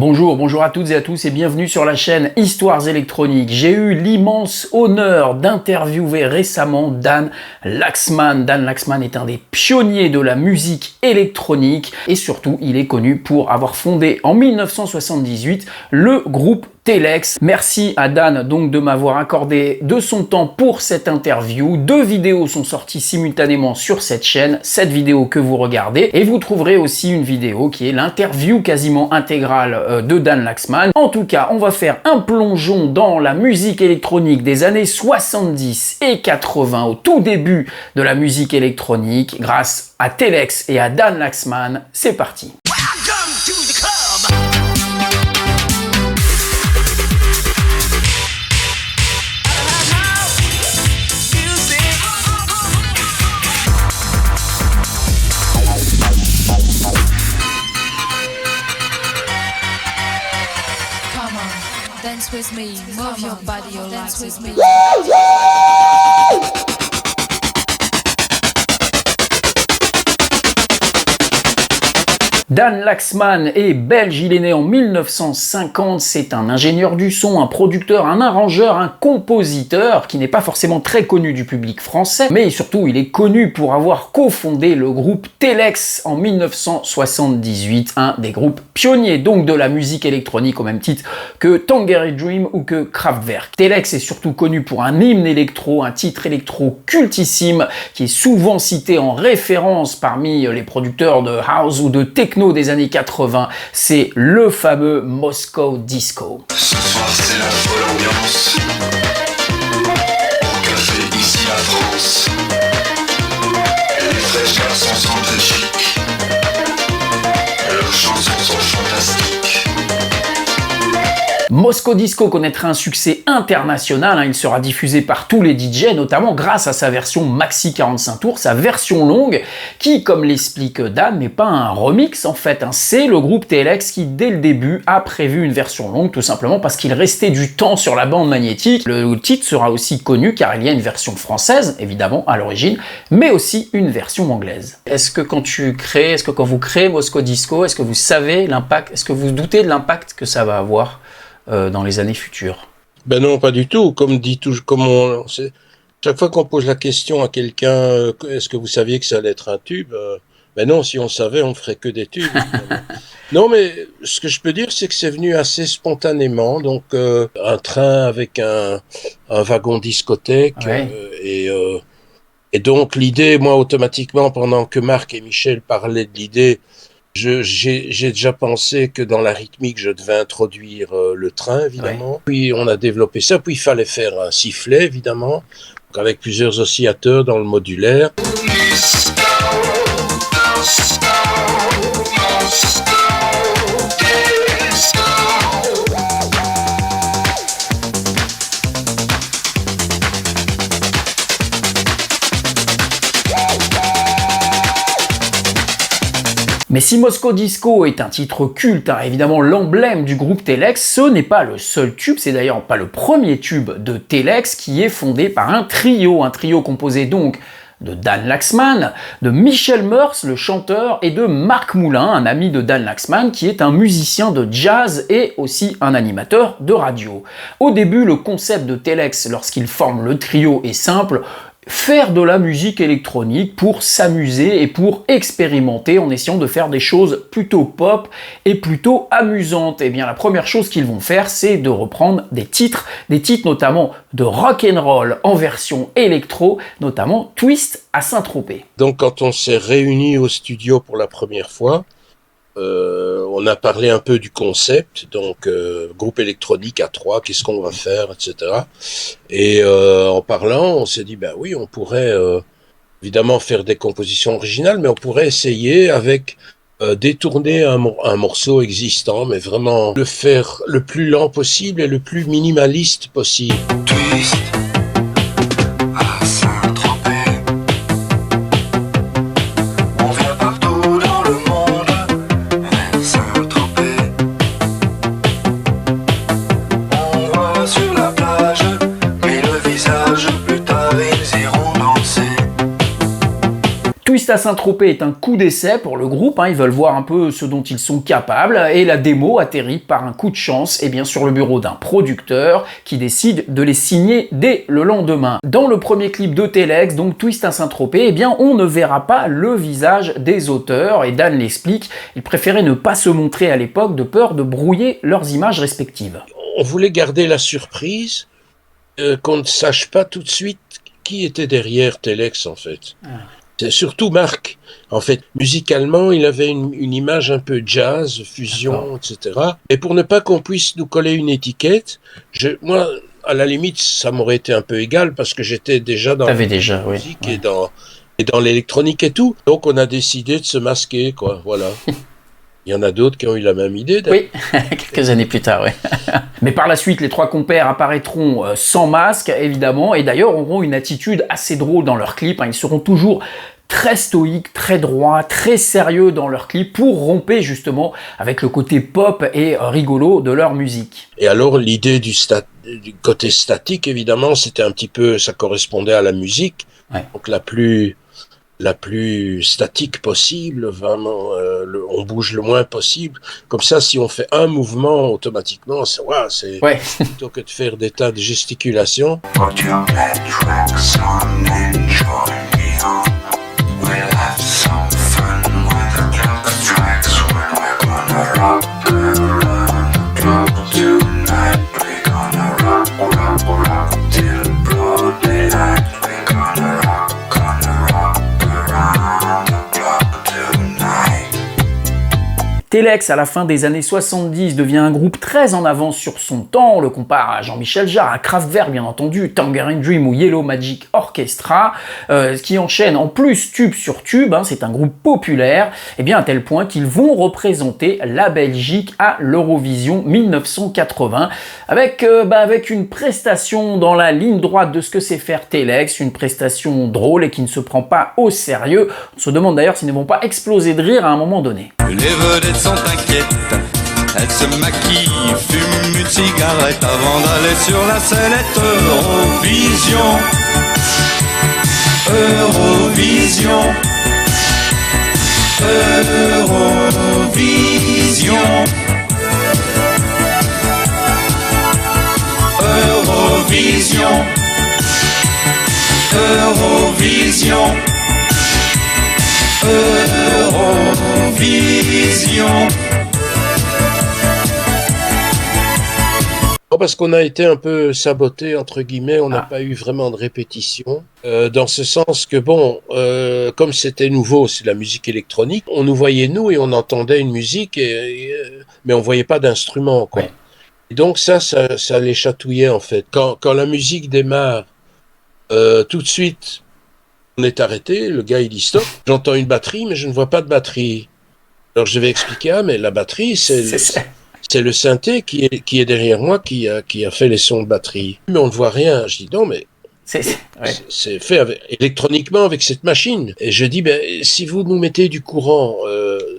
Bonjour à toutes et à tous et bienvenue sur la chaîne Histoires électroniques. J'ai eu l'immense honneur d'interviewer récemment Dan Laxman. Dan Laxman est un des pionniers de la musique électronique et surtout il est connu pour avoir fondé en 1978 le groupe Telex. Merci à Dan donc de m'avoir accordé de son temps pour cette interview. 2 vidéos sont sorties simultanément sur cette chaîne, cette vidéo que vous regardez, et vous trouverez aussi une vidéo qui est l'interview quasiment intégrale de Dan Laxman. En tout cas, on va faire un plongeon dans la musique électronique des années 70 et 80, au tout début de la musique électronique, grâce à Telex et à Dan Laxman. C'est parti. Dance with me, move your body, your dance with me. Dan Laxman est belge, il est né en 1950, c'est un ingénieur du son, un producteur, un arrangeur, un compositeur qui n'est pas forcément très connu du public français, mais surtout il est connu pour avoir cofondé le groupe Telex en 1978, un des groupes pionniers donc de la musique électronique au même titre que Tangerine Dream ou que Kraftwerk. Telex est surtout connu pour un hymne électro, un titre électro cultissime qui est souvent cité en référence parmi les producteurs de house ou de techno des années 80, c'est le fameux Moscow Disco. Ce soir c'est la folle ambiance. Au café ici à France. Et les fraîches garçons sont très chics. Leurs chansons sont fantastiques. Moscow Disco connaîtra un succès international, il sera diffusé par tous les DJ, notamment grâce à sa version maxi 45 tours, sa version longue, qui, comme l'explique Dan, n'est pas un remix en fait, c'est le groupe Telex qui, dès le début, a prévu une version longue, tout simplement parce qu'il restait du temps sur la bande magnétique. Le titre sera aussi connu car il y a une version française, évidemment, à l'origine, mais aussi une version anglaise. Est-ce que quand vous créez Moscow Disco, est-ce que vous savez l'impact, est-ce que vous doutez de l'impact que ça va avoir dans les années futures? Ben non, pas du tout. Chaque fois qu'on pose la question à quelqu'un, est-ce que vous saviez que ça allait être un tube? Ben non, si on savait, on ferait que des tubes. Non, mais ce que je peux dire, c'est que c'est venu assez spontanément. Donc, un train avec un wagon discothèque. Ouais. Et donc, l'idée, moi, automatiquement, pendant que Marc et Michel parlaient de l'idée, j'ai déjà pensé que dans la rythmique, je devais introduire le train, évidemment. Ouais. Puis on a développé ça, puis il fallait faire un sifflet, évidemment, avec plusieurs oscillateurs dans le modulaire. Mais si Moscow Disco est un titre culte, évidemment l'emblème du groupe Telex, ce n'est pas le seul tube, c'est d'ailleurs pas le premier tube de Telex qui est fondé par un trio composé donc de Dan Laxman, de Michel Meurs, le chanteur, et de Marc Moulin, un ami de Dan Laxman, qui est un musicien de jazz et aussi un animateur de radio. Au début, le concept de Telex, lorsqu'il forme le trio, est simple: faire de la musique électronique pour s'amuser et pour expérimenter en essayant de faire des choses plutôt pop et plutôt amusantes. Et bien la première chose qu'ils vont faire, c'est de reprendre des titres notamment de rock'n'roll en version électro, notamment Twist à Saint-Tropez. Donc quand on s'est réunis au studio pour la première fois, on a parlé un peu du concept, donc groupe électronique à 3, qu'est-ce qu'on va faire, etc. Et en parlant, on s'est dit, ben oui, on pourrait évidemment faire des compositions originales, mais on pourrait essayer avec détourner un morceau existant, mais vraiment le faire le plus lent possible et le plus minimaliste possible. Twist à Saint-Tropez. On vient partout dans le monde vers Saint-Tropez. On voit sur la plage, mais le visage plus tard ils iront danser. Twist à Saint-Tropez est un coup d'essai pour le groupe, ils veulent voir un peu ce dont ils sont capables, et la démo atterrit par un coup de chance sur le bureau d'un producteur qui décide de les signer dès le lendemain. Dans le premier clip de Telex, donc Twist à Saint-Tropez, on ne verra pas le visage des auteurs, et Dan l'explique, il préférait ne pas se montrer à l'époque de peur de brouiller leurs images respectives. On voulait garder la surprise, qu'on ne sache pas tout de suite qui était derrière Telex en fait. C'est surtout Marc. En fait, musicalement, il avait une image un peu jazz, fusion, etc. Et pour ne pas qu'on puisse nous coller une étiquette, moi, à la limite, ça m'aurait été un peu égal parce que j'étais déjà dans la musique et dans l'électronique et tout. Donc, on a décidé de se masquer, quoi. Voilà. Il y en a d'autres qui ont eu la même idée. Oui, quelques années plus tard, oui. Mais par la suite, les trois compères apparaîtront sans masque, évidemment, et d'ailleurs auront une attitude assez drôle dans leurs clips. Ils seront toujours très stoïques, très droits, très sérieux dans leurs clips pour romper justement avec le côté pop et rigolo de leur musique. Et alors, l'idée du côté statique, évidemment, c'était un petit peu, ça correspondait à la musique. Ouais. Donc la plus statique possible, vraiment, on bouge le moins possible. Comme ça, si on fait un mouvement, automatiquement, c'est plutôt que de faire des tas de gesticulations. Telex, à la fin des années 70, devient un groupe très en avance sur son temps. On le compare à Jean-Michel Jarre, à Kraftwerk bien entendu, Tangerine Dream ou Yellow Magic Orchestra, qui enchaîne en plus tube sur tube. C'est un groupe populaire, à tel point qu'ils vont représenter la Belgique à l'Eurovision 1980, avec une prestation dans la ligne droite de ce que sait faire Telex, une prestation drôle et qui ne se prend pas au sérieux. On se demande d'ailleurs s'ils ne vont pas exploser de rire à un moment donné. Les vedettes sont inquiètes, elles se maquillent, fument une cigarette avant d'aller sur la sellette. Eurovision, Eurovision, Eurovision, Eurovision, Eurovision, Eurovision. Parce qu'on a été un peu saboté, entre guillemets, on n'a pas eu vraiment de répétition, dans ce sens que, comme c'était nouveau, c'est la musique électronique, on nous voyait nous et on entendait une musique, mais on voyait pas d'instrument, quoi. Ouais. Et donc ça les chatouillait, en fait. Quand la musique démarre, tout de suite, on est arrêté, le gars il dit stop, j'entends une batterie, mais je ne vois pas de batterie. Alors je vais expliquer, mais la batterie, c'est le synthé qui est derrière moi qui a fait les sons de batterie. Mais on ne voit rien. Je dis non, mais c'est fait électroniquement avec cette machine. Et je dis, si vous nous mettez du courant,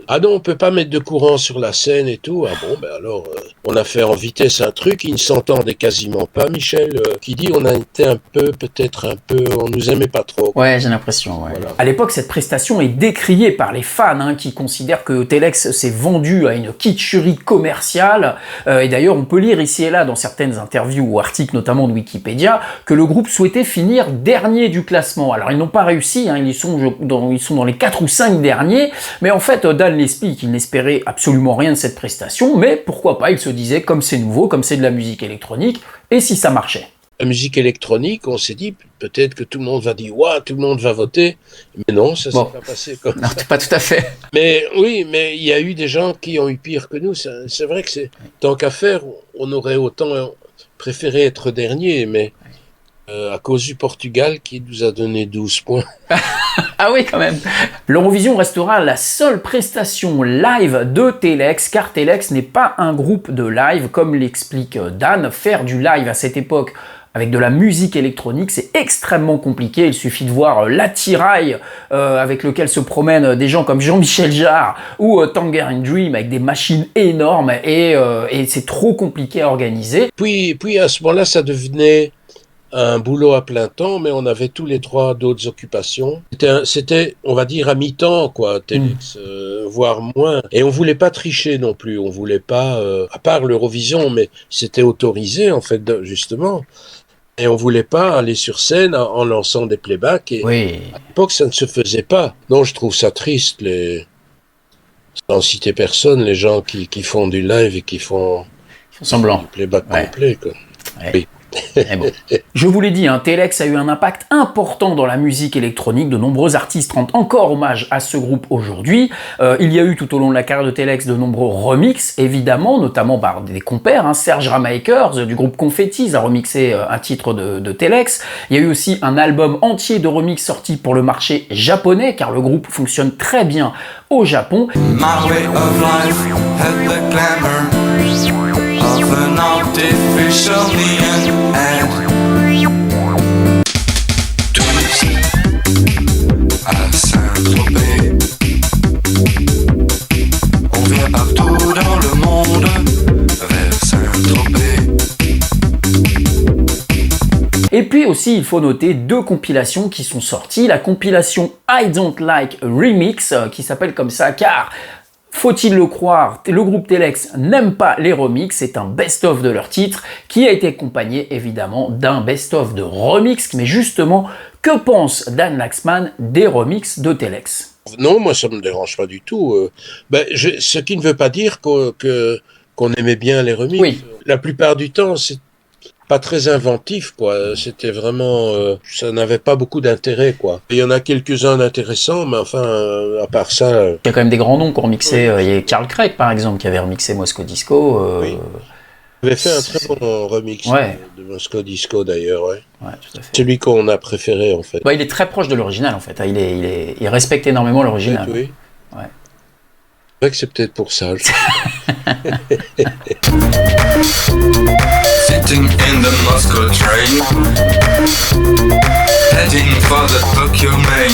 ah non, on peut pas mettre de courant sur la scène et tout. Ah bon, alors, on a fait en vitesse un truc, il ne s'entendait quasiment pas, Michel, qui dit on a été on nous aimait pas trop. Ouais, j'ai l'impression, ouais. Voilà. À l'époque, cette prestation est décriée par les fans, qui considèrent que Telex s'est vendu à une kitscherie commerciale. Et d'ailleurs, on peut lire ici et là, dans certaines interviews ou articles, notamment de Wikipédia, que le groupe souhaitait finir dernier du classement. Alors, ils n'ont pas réussi, ils sont dans les 4 ou 5 derniers, mais en fait, Dan l'explique, il n'espérait absolument rien de cette prestation, mais pourquoi pas, il se disait, comme c'est nouveau, comme c'est de la musique électronique, et si ça marchait. La musique électronique, on s'est dit, peut-être que tout le monde va dire, waouh, tout le monde va voter, mais non, ça s'est pas passé comme ça. Non, pas tout à fait. Mais oui, mais il y a eu des gens qui ont eu pire que nous, c'est vrai que tant qu'à faire, on aurait autant préféré être dernier, mais à cause du Portugal qui nous a donné 12 points. Ah oui, quand même. L'Eurovision restera la seule prestation live de Telex, car Telex n'est pas un groupe de live, comme l'explique Dan. Faire du live à cette époque avec de la musique électronique, c'est extrêmement compliqué. Il suffit de voir l'attirail avec lequel se promènent des gens comme Jean-Michel Jarre ou Tangerine Dream avec des machines énormes et c'est trop compliqué à organiser. Puis à ce moment-là, ça devenait un boulot à plein temps, mais on avait tous les trois d'autres occupations. C'était, on va dire, à mi-temps, quoi, Telex, voire moins. Et on voulait pas tricher non plus. On voulait pas, à part l'Eurovision, mais c'était autorisé, en fait, justement. Et on voulait pas aller sur scène en lançant des playbacks. Et Oui. à l'époque, ça ne se faisait pas. Non, je trouve ça triste, sans citer personne, les gens qui font du live et qui font Semblant. du playback Ouais. complet, quoi. Ouais. Oui. Mais bon. Je vous l'ai dit, Telex a eu un impact important dans la musique électronique. De nombreux artistes rendent encore hommage à ce groupe aujourd'hui. Il y a eu tout au long de la carrière de Telex de nombreux remixes, évidemment, notamment par des compères. Serge Ramakers du groupe Confettis a remixé un titre de Telex. Il y a eu aussi un album entier de remix sorti pour le marché japonais, car le groupe fonctionne très bien au Japon. My way of life had the glamour of an artificial neon ad. Tous à Saint-Tropez. On vient partout dans le monde vers Saint-Tropez. Et puis aussi, il faut noter deux compilations qui sont sorties. La compilation I Don't Like Remix, qui s'appelle comme ça car, faut-il le croire, le groupe Telex n'aime pas les remixes. C'est un best-of de leurs titres qui a été accompagné évidemment d'un best-of de remix. Mais justement, que pense Dan Laxman des remixes de Telex ? Non, moi ça me dérange pas du tout. Ce qui ne veut pas dire qu'on aimait bien les remixes. Oui. La plupart du temps, c'est pas très inventif, quoi. C'était vraiment, ça n'avait pas beaucoup d'intérêt, quoi. Il y en a quelques-uns d'intéressants, mais enfin, à part ça. Il y a quand même des grands noms qui ont remixé. Il y a Carl Craig par exemple qui avait remixé Moscow Disco. Oui. Il avait fait un très bon remix de Moscow Disco d'ailleurs, ouais. Ouais, tout à fait. Celui qu'on a préféré en fait. Il est très proche de l'original en fait. Il respecte énormément l'original. Oui. Ouais. C'est vrai que c'est peut-être pour ça. Sitting in the Moscow train, heading for the Tokyo main.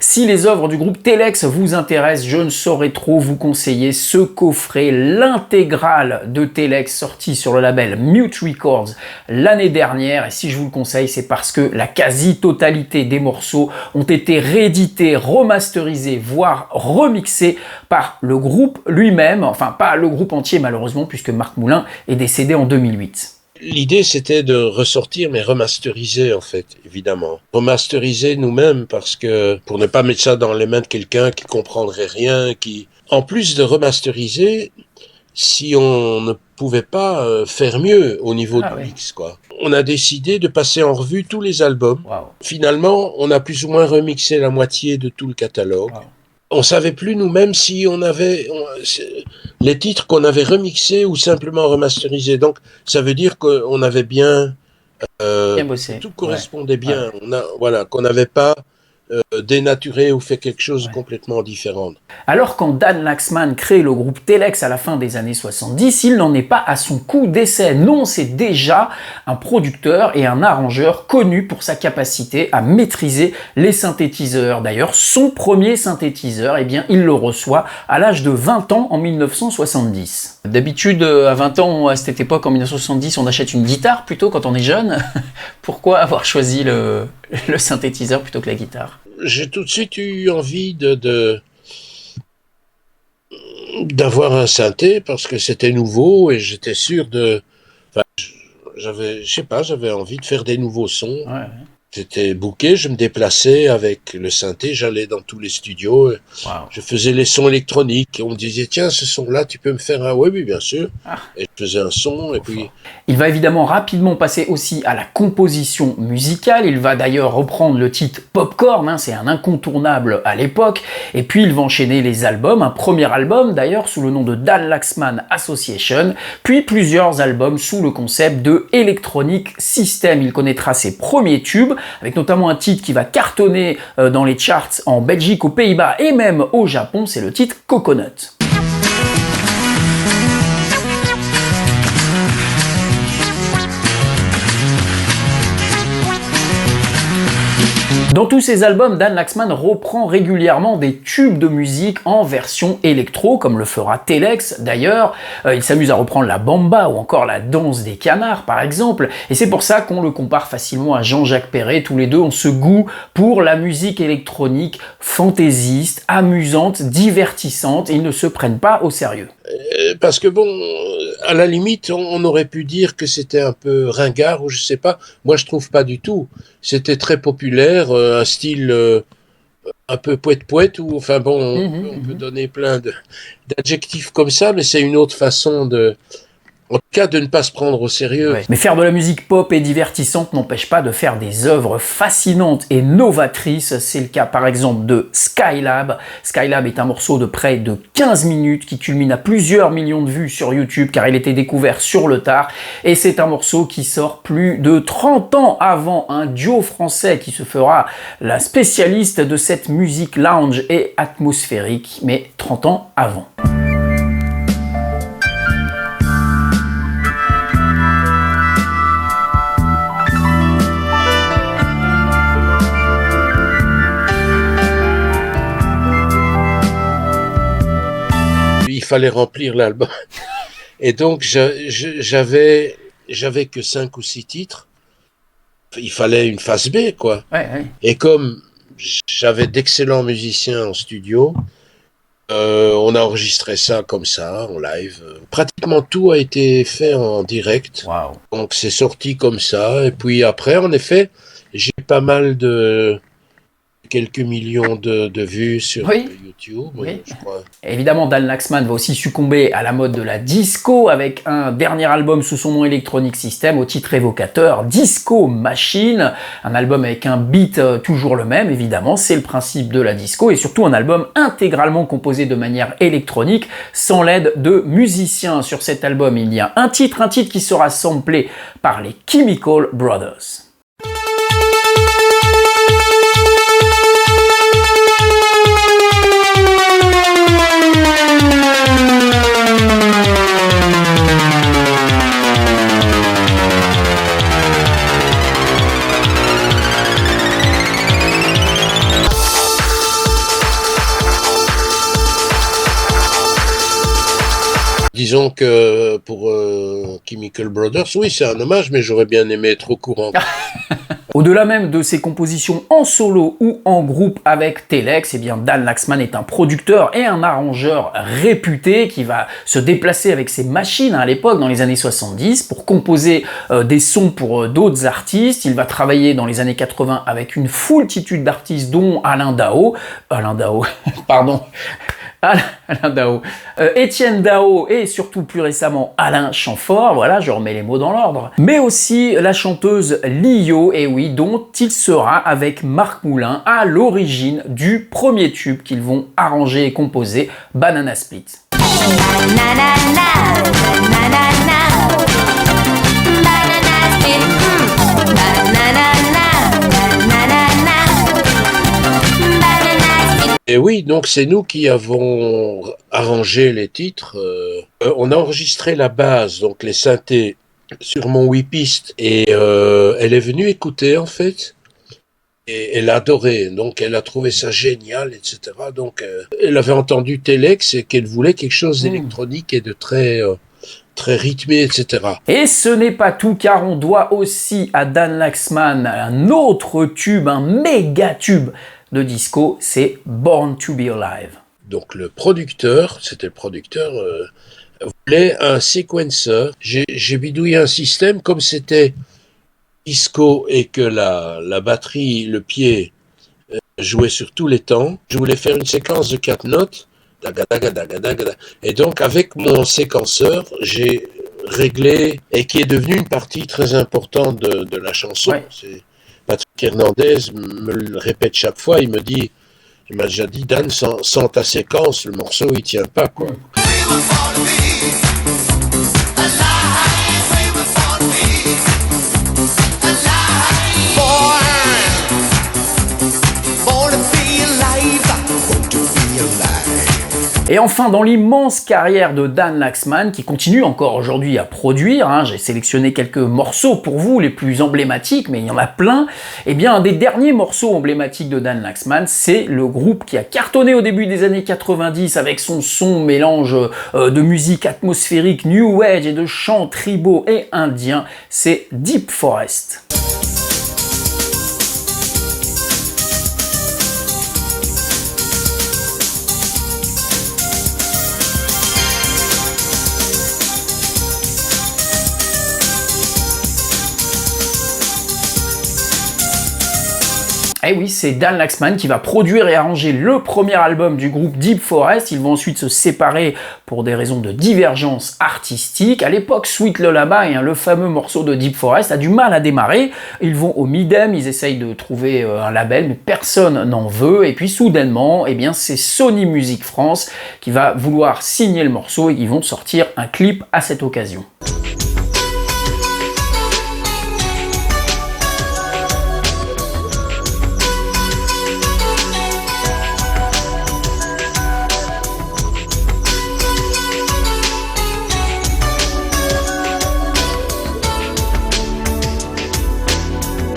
Si les œuvres du groupe Telex vous intéressent, je ne saurais trop vous conseiller ce coffret, l'intégrale de Telex sorti sur le label Mute Records l'année dernière. Et si je vous le conseille, c'est parce que la quasi-totalité des morceaux ont été réédités, remasterisés, voire remixés par le groupe lui-même. Enfin, pas le groupe entier malheureusement, puisque Marc Moulin est décédé en 2008. L'idée, c'était de ressortir, mais remasteriser, en fait, évidemment. Remasteriser nous-mêmes, parce que, pour ne pas mettre ça dans les mains de quelqu'un qui comprendrait rien, en plus de remasteriser, si on ne pouvait pas faire mieux au niveau du mix, quoi. On a décidé de passer en revue tous les albums. Wow. Finalement, on a plus ou moins remixé la moitié de tout le catalogue. Wow. On savait plus nous-mêmes si on avait les titres qu'on avait remixés ou simplement remasterisés. Donc, ça veut dire qu'on avait bien bossé. Tout correspondait bien. Ouais. Qu'on n'avait pas dénaturé ou fait quelque chose de complètement différent. Alors quand Dan Laxman crée le groupe Telex à la fin des années 70, il n'en est pas à son coup d'essai. Non, c'est déjà un producteur et un arrangeur connu pour sa capacité à maîtriser les synthétiseurs. D'ailleurs, son premier synthétiseur, il le reçoit à l'âge de 20 ans en 1970. D'habitude, à 20 ans, à cette époque, en 1970, on achète une guitare plutôt quand on est jeune. Pourquoi avoir choisi le synthétiseur plutôt que la guitare ? J'ai tout de suite eu envie d'avoir un synthé parce que c'était nouveau et j'étais sûr j'avais envie de faire des nouveaux sons. Ouais. J'étais booké, je me déplaçais avec le synthé, j'allais dans tous les studios, je faisais les sons électroniques. On me disait, tiens, ce son-là, tu peux me faire un... Oui, bien sûr. Et je faisais un son, et puis... Il va évidemment rapidement passer aussi à la composition musicale. Il va d'ailleurs reprendre le titre Popcorn, c'est un incontournable à l'époque. Et puis il va enchaîner les albums, un premier album d'ailleurs sous le nom de Dan Laxman Association, puis plusieurs albums sous le concept de Electronic System. Il connaîtra ses premiers tubes, avec notamment un titre qui va cartonner dans les charts en Belgique, aux Pays-Bas et même au Japon, c'est le titre Coconut. Dans tous ses albums, Dan Laxman reprend régulièrement des tubes de musique en version électro, comme le fera Telex d'ailleurs. Il s'amuse à reprendre la bamba ou encore la danse des canards par exemple, et c'est pour ça qu'on le compare facilement à Jean-Jacques Perrey. Tous les deux ont ce goût pour la musique électronique fantaisiste, amusante, divertissante, et ils ne se prennent pas au sérieux. Parce que bon, à la limite, on aurait pu dire que c'était un peu ringard ou je sais pas. Moi, je trouve pas du tout. C'était très populaire, un style un peu poète-poète, ou enfin bon, on peut donner plein d'adjectifs comme ça, mais c'est une autre façon en tout cas, de ne pas se prendre au sérieux. Ouais. Mais faire de la musique pop et divertissante n'empêche pas de faire des œuvres fascinantes et novatrices. C'est le cas par exemple de Skylab. Skylab est un morceau de près de 15 minutes qui culmine à plusieurs millions de vues sur YouTube car il était découvert sur le tard. Et c'est un morceau qui sort plus de 30 ans avant un duo français qui se fera la spécialiste de cette musique lounge et atmosphérique, mais 30 ans avant. Il fallait remplir l'album. Et donc, j'avais que 5 ou 6 titres. Il fallait une phase B, quoi. Ouais. Et comme j'avais d'excellents musiciens en studio, on a enregistré ça comme ça, en live. Pratiquement tout a été fait en direct. Wow. Donc, c'est sorti comme ça. Et puis après, en effet, j'ai pas mal quelques millions de vues sur YouTube, je crois. Évidemment, Dan Laxman va aussi succomber à la mode de la disco avec un dernier album sous son nom Electronic System au titre évocateur Disco Machine, un album avec un beat toujours le même, évidemment, c'est le principe de la disco, et surtout un album intégralement composé de manière électronique sans l'aide de musiciens. Sur cet album, il y a un titre qui sera samplé par les Chemical Brothers. Disons que pour Chemical Brothers, oui, c'est un hommage, mais j'aurais bien aimé être au courant. Au-delà même de ses compositions en solo ou en groupe avec Telex, eh bien Dan Laxman est un producteur et un arrangeur réputé qui va se déplacer avec ses machines à l'époque, dans les années 70, pour composer des sons pour d'autres artistes. Il va travailler dans les années 80 avec une foultitude d'artistes, dont Alain Dao, Étienne Dao et surtout plus récemment Alain Chamfort, voilà, je remets les mots dans l'ordre. Mais aussi la chanteuse Lio, et oui, dont il sera avec Marc Moulin à l'origine du premier tube qu'ils vont arranger et composer, Banana Split. Et oui, donc c'est nous qui avons arrangé les titres. On a enregistré la base, donc les synthés, sur mon 8 pistes. Et elle est venue écouter, en fait. Et elle a adoré. Donc elle a trouvé ça génial, etc. Donc elle avait entendu Telex et qu'elle voulait quelque chose d'électronique et de très rythmé, etc. Et ce n'est pas tout, car on doit aussi à Dan Laxman un autre tube, un méga tube de disco, c'est Born to Be Alive. Donc c'était le producteur, voulait un sequencer. J'ai bidouillé un système, comme c'était disco et que la batterie, le pied, jouait sur tous les temps. Je voulais faire une séquence de 4 notes, et donc avec mon séquenceur, j'ai réglé, et qui est devenu une partie très importante de la chanson. Ouais. Patrick Hernandez me le répète chaque fois, il m'a déjà dit, Dan, sans ta séquence, le morceau il tient pas, quoi. Et enfin, dans l'immense carrière de Dan Laxman, qui continue encore aujourd'hui à produire, j'ai sélectionné quelques morceaux pour vous, les plus emblématiques, mais il y en a plein, et bien un des derniers morceaux emblématiques de Dan Laxman, c'est le groupe qui a cartonné au début des années 90 avec son son mélange de musique atmosphérique, new age et de chants tribaux et indiens, c'est Deep Forest. Eh oui, c'est Dan Laxman qui va produire et arranger le premier album du groupe Deep Forest. Ils vont ensuite se séparer pour des raisons de divergence artistique. À l'époque, Sweet Lullaby, le fameux morceau de Deep Forest, a du mal à démarrer. Ils vont au Midem, ils essayent de trouver un label, mais personne n'en veut. Et puis soudainement, eh bien, c'est Sony Music France qui va vouloir signer le morceau et ils vont sortir un clip à cette occasion.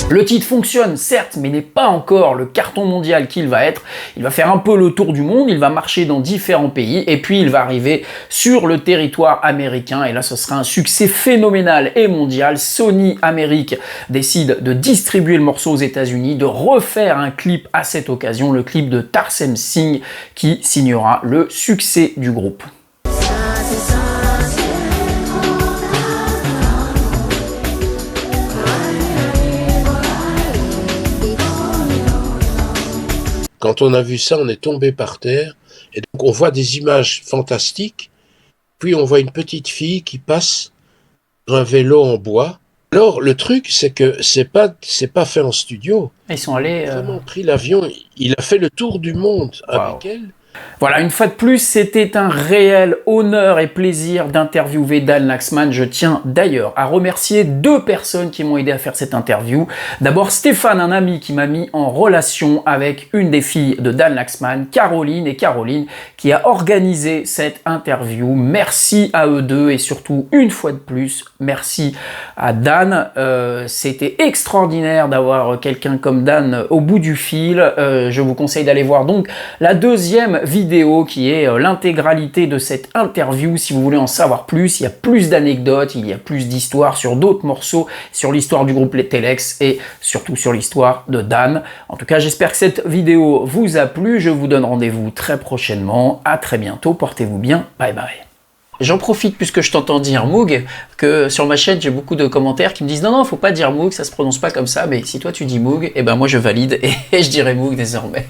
Le titre fonctionne, certes, mais n'est pas encore le carton mondial qu'il va être. Il va faire un peu le tour du monde, il va marcher dans différents pays, et puis il va arriver sur le territoire américain, et là ce sera un succès phénoménal et mondial. Sony Amérique décide de distribuer le morceau aux États-Unis, de refaire un clip à cette occasion, le clip de Tarsem Singh, qui signera le succès du groupe. Quand on a vu ça, on est tombé par terre, et donc on voit des images fantastiques, puis on voit une petite fille qui passe sur un vélo en bois. Alors le truc, c'est que c'est pas fait en studio. Ils sont allés... Il a vraiment pris l'avion, il a fait le tour du monde avec elle. Voilà, une fois de plus, c'était un réel honneur et plaisir d'interviewer Dan Laxman. Je tiens d'ailleurs à remercier deux personnes qui m'ont aidé à faire cette interview. D'abord Stéphane, un ami qui m'a mis en relation avec une des filles de Dan Laxman, Caroline, et Caroline qui a organisé cette interview. Merci à eux deux et surtout, une fois de plus, merci à Dan. C'était extraordinaire d'avoir quelqu'un comme Dan au bout du fil. Je vous conseille d'aller voir donc la deuxième vidéo qui est l'intégralité de cette interview. Si vous voulez en savoir plus, il y a plus d'anecdotes, il y a plus d'histoires sur d'autres morceaux, sur l'histoire du groupe Telex et surtout sur l'histoire de Dan. En tout cas, j'espère que cette vidéo vous a plu. Je vous donne rendez-vous très prochainement. À très bientôt. Portez-vous bien. Bye bye. J'en profite puisque je t'entends dire Moog, que sur ma chaîne j'ai beaucoup de commentaires qui me disent non, faut pas dire Moog, ça se prononce pas comme ça, mais si toi tu dis Moog, eh ben moi je valide et je dirai Moog désormais.